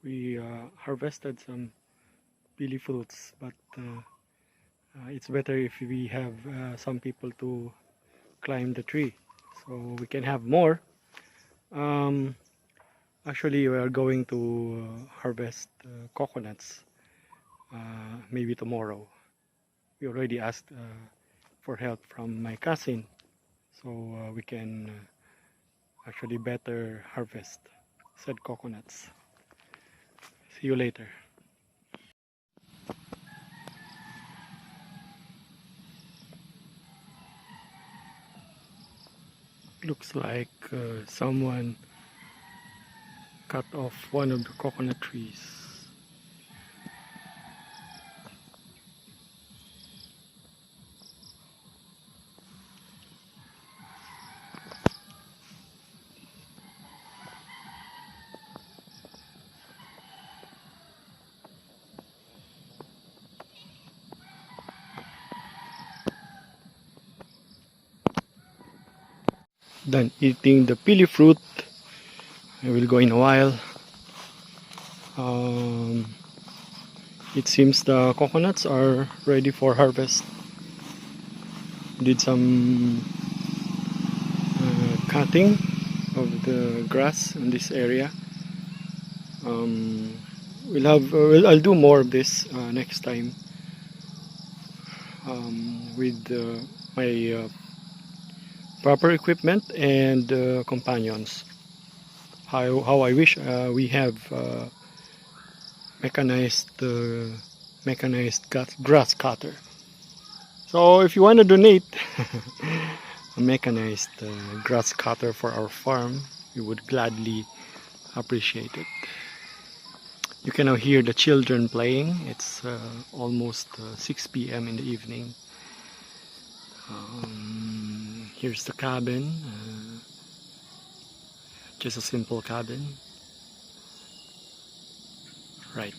we harvested some pili fruits, but it's better if we have some people to climb the tree so we can have more. Actually, we are going to harvest coconuts maybe tomorrow. We already asked for help from my cousin, so we can actually better harvest said coconuts. See you later. Looks like someone cut off one of the coconut trees. Done eating the pili fruit. I will go in a while. It seems the coconuts are ready for harvest. Did some cutting of the grass in this area. I'll do more of this next time with my proper equipment and companions. How I wish we have mechanized grass cutter. So if you want to donate a mechanized grass cutter for our farm, we would gladly appreciate it. You can now hear the children playing. It's almost 6 p.m. in the evening. Here's the cabin, just a simple cabin. Right.